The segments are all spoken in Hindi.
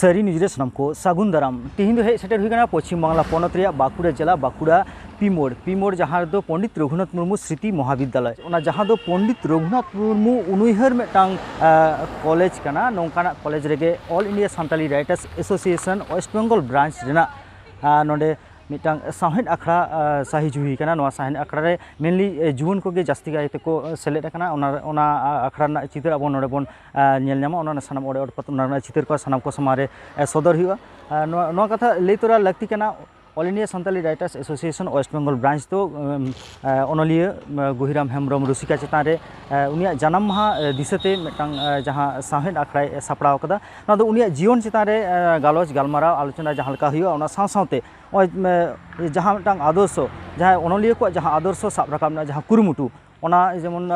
सारी निजरे सनम को सागुन दाराम तिहिन दो हेज सेटर हुई पश्चिम बांगला पनत रेया बांकुड़ा जिला बांकुड़ा पीमोड़ जहाँ दो पंडित रघुनाथ मुर्मू स्मृति महाविद्यालय जहाँ दो पंडित रघुनाथ मुर्मू उनुहर मेटांग कॉलेज कना नौकाना कॉलेज रेगे all India Santali writers association West Bengal branch रेना नोडे मिटांग साहेद आखड़ा साही जुही कना नोआ साहेद आखड़ा रे मेनली जुवन को गे जास्ती गायते को सेलेक्ट कना ओना आखड़ा ना चित्र अब नोडे बोन नेल न्यामा ओना सानाम ओडे ओडपत ओना चित्र को सानाम को समारे सदर हुआ नोआ कथा ले तोरा लगती कना all India Santali writers association West Bengal branch तो अनलिया गुहिराम हेम्ब्रम रुसिका चेतान रे उनिया जन्म माहा दिसते मिटांग जहाँ साहेद आखड़ा सापड़ाव कदा ना दो उनिया जीवन चेतान रे गालोच गालमाराव आलोचना जहाँ लका हुआ ओना साथ जहाँ मिटांग आदर्श जहाँ अनलिया को जहाँ आदर्श साब राकाबना जहाँ कुरुमुटु ओना जेमन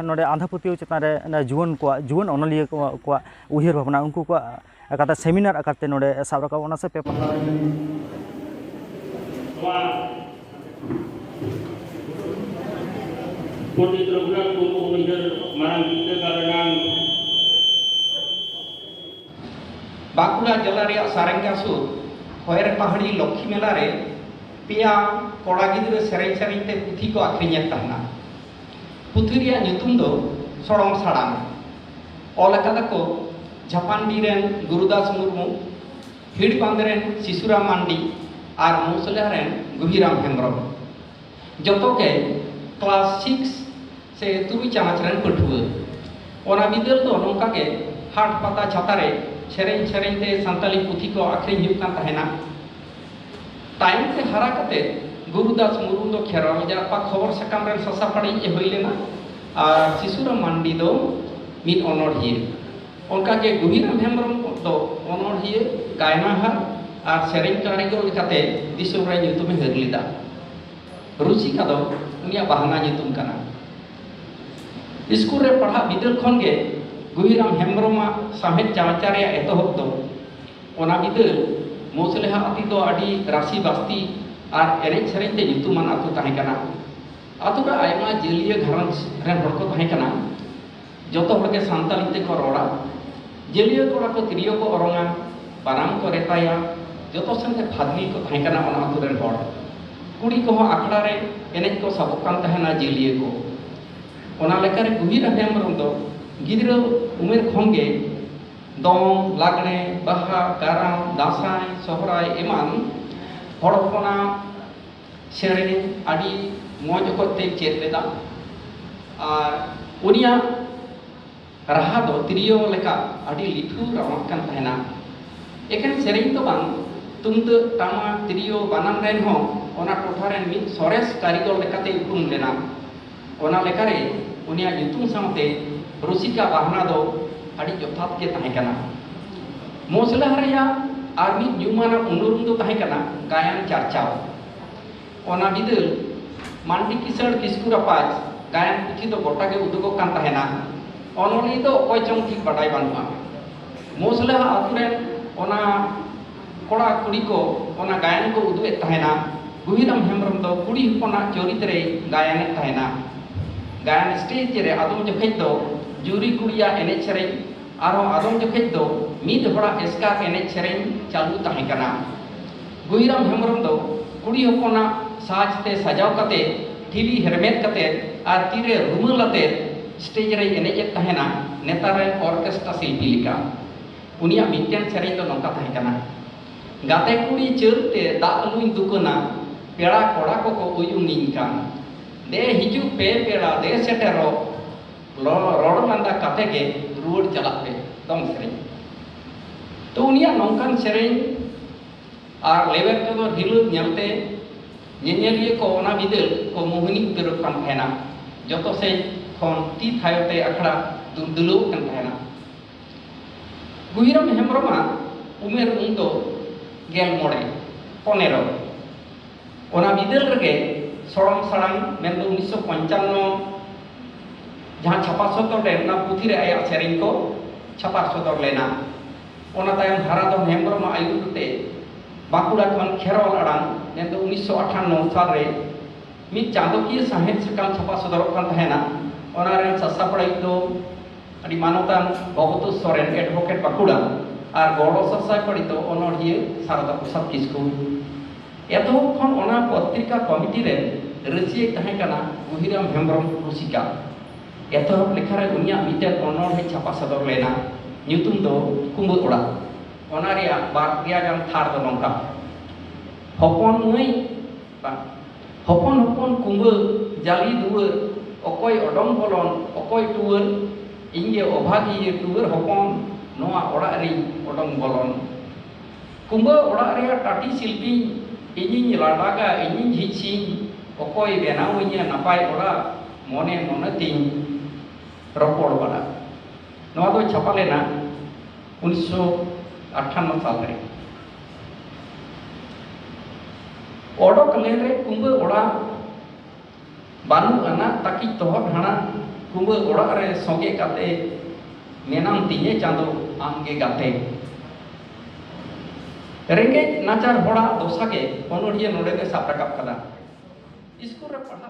नोडे आंधापतियो चेतान रे जुवन अनलिया को उहिर भावना उनको को कथा सेमिनार आकारते नोडे साब राकाब ओना से पेपर पंडित रघुनाथ मुर्मू उन्हें मारंग बिद्दागार बांकुड़ा जिला रे सारेंगा सुर होयर पहाड़ी लक्ष्मी मेला रे पिया कोड़ा गिद्रे सेरें सेरें ते पुथी को आखिरिया तहना पुथी रिया ᱧᱩᱛᱩᱢ दो सड़म साड़ाम ऑल कदा को झापानडी रेन गुरुदास मुर्मू हिड़ बांदरेन शिशुराम मांडी और मौसलेहरेन गुहिराम हेम्ब्रम जतो के क्लास 6 से तुरुई चानाचरेन पठुआ ओना बिदल तो नोंका के हाट पता छातारे सेरें सेरें ते सान्ताली पुथी को आखिरिन हुई कान तहेना टाइम ते हरा कते गुरुदास मुर्मू दो खेरल जापा खबर सकाम रेन ससापड़ी ए होई लेना और शिशुराम मांडी दो मिद अनोढ़िए उनका के गुहिराम हेम्ब्रम दो अनोढ़िए गायनाहार और सेरें कारीगर लेकाते दिसोम रे ᱧᱩᱛᱩᱢ हर लेदा रुसिका दो उनिया बहाना ᱧᱩᱛᱩᱢ काना स्कूल रे पढ़ा बिदल खन गे गुहिराम हेम्ब्रम साहेद चाचारे एतहब दो ओना बिदल मौसलेहा अति दो अडी राशि बास्ती और एनेज सेरें ते ᱧᱩᱛᱩमान आतु ताहे काना आतु रे आयमा जेलिया घरंज रेन हर को ताहे काना जतो हर के सान्ताली ते को रोड़ा जेलिया कोड़ा को तिरियो को ओरंगा बाराम को रेताया जतो संगे फादली को ताहे काना ओना आतु रेन हर कुड़ी को आखड़ा रे एनेज को सबक कान तहना जेलिया को ओना लेका रे गुहिराम हेम्ब्रम दो गिद्रा उमेर खनगे दंग लागणे बाहा काराम दासाय सोहराय एमान हड़पना सेरें आड़ी मौज कोते चेत लेदा और उनिया राहा दो तिरियो लेका आड़ी लिठू रावक कान तहना एकेन सेरें तो बांग तुमद टामा तिरियो बानाम रेन हो ओना टोठा रेन मिद सरेस कारीगर लेकाते उपरुम लेना ओना लेका रे उनिया ᱧᱩᱛᱩᱢ सामते रुसिका बहाना दो अड़ी जथात के ताहे कना मौसलेहा रेया आर मिद ᱧᱩᱢᱟᱱᱟ उनुरुम दो ताहे कना गायन चर्चाव ओना बिदल मांडी किसड़ किस्कुरा पाज गायन पुथी दो गोटा के उदुगो कान तहेना अनोली दो ओय चंग ठीक बाडाय बानुआ मौसलेहा आतुरेन ओना कोड़ा कुड़ी को ओना गायन को उदुए तहेना गुहिराम हेम्ब्रम दो कुड़ी होना चरित रे गायन तहेना गायन स्टेज रे आदम जखेज दो जुरी कुड़िया एनेज सेरें आरो आदम जखेज दो मिद होड़ा एस्कार एनेज सेरें चालू ताहे कना गुहिराम हेम्ब्रम दो कुड़ी होना साज ते सजाव कते ठिली हेरमेत कते आर तीरे रुमाल अते स्टेज रे एनेज तहेना नेतार रे ऑर्केस्ट्रा शिल्पी लिका उनिया मिटेन सेरें दो नोंका ताहे कना गाते कुड़ी चलते दा लुई दुकना पेड़ा कोड़ा को उयुंगिन कान दे हिजू पे पेड़ा दे सेटेरो रोड लांदा कते के रुवड़ चला पे दम सेरें तो उनिया नौकान सेरें और लेवर के दो ढिल नेलते नेनेलिए को ओना बिदल को मोहिनी उतर कान तहेना जतो से खन ती थायोते अखड़ा दुलदुलु कान तहेना गुहिराम हेम्ब्रम उमेर उन दो गेल मोड़े 15 ओना बिदल रगे सड़म सड़ाम मेन 1955 जहाँ छापा सदर लेना पुथी रे आया सेरें को छापा सदर लेना ओना तायम हारा दो हेम्ब्रम आयुते बांकुड़ा खन खेरल अड़ान मेन 1958 साल रे मिद चांदोकिया साहेद सकाम छापा सदर कान तहेना ओना रे ससापड़ाई दो अड़ी मानवतान भगवत सोरेन एडवोकेट बांकुड़ा और गड़ो ससाय पड़ित अनड़िया शारदा प्रसाद किस्कू एतहब खन ओना पत्रिका कमिटी रे रचिये तहेकना गुहिराम हेम्ब्रम रुसिका एतहब लेखारे उनिया मिटेन अनड़े छापा सदर लेना ᱧᱩᱛᱩᱢ ᱫᱚ ᱠᱩᱸᱵᱟᱹ ᱚᱲᱟᱜ ᱚᱱᱟ ᱨᱮᱭᱟᱜ ᱵᱟᱨ ᱯᱮᱭᱟ ᱜᱟᱱ ᱛᱷᱟᱨ ᱫᱚ ᱱᱚᱝᱠᱟ ᱦᱚᱯᱚᱱ ᱢᱟᱹᱭ ᱦᱚᱯᱚᱱ ᱦᱚᱯᱚᱱ ᱠᱩᱸᱵᱟᱹ ᱡᱟᱞᱤ ᱫᱩᱣᱟᱹᱨ ᱚᱠᱚᱭ ᱚᱰᱚᱝ ᱵᱚᱞᱚᱱ ᱚᱠᱚᱭ ᱴᱩᱣᱟᱹᱨ ᱤᱧᱜᱮ ᱚᱵᱷᱟᱜᱤᱭᱟᱹ ᱴᱩᱣᱟᱹᱨ ᱦᱚᱯᱚᱱ ᱱᱚᱣᱟ ᱚᱲᱟᱜ ᱨᱤᱧ ᱚᱰᱚᱝ ᱵᱚᱞᱚᱱ ᱠᱩᱸᱵᱟᱹ ᱚᱲᱟᱜ ᱨᱮᱭᱟᱜ ᱴᱟᱴᱤ ᱥᱤᱞᱯᱤᱧ ᱤᱧᱤᱧ ᱞᱟᱰᱟᱜᱟ ᱤᱧᱤᱧ ᱡᱷᱤᱡᱤᱧ ᱚᱠᱚᱭ ᱵᱮᱱᱟᱣᱤᱧᱟ ᱱᱟᱯᱟᱭ ᱚᱲᱟᱜ ᱢᱚᱱᱮ ᱢᱚᱱᱮᱛᱤᱧ ᱨᱚᱯᱚᱲ ᱵᱟᱲᱟ नवा दो छापा लेना 1958 साल रे ओडोक लेरे कुंबे ओड़ा बानु अना ताकि तोहर हाना कुंबे ओड़ा रे सोगे काते मेनाम तिने चांदो आमगे गाते रेंगे नाचार होड़ा दोसा के ओनोडिया नोडे के साप रकाब कदा स्कूल रे पढ़ा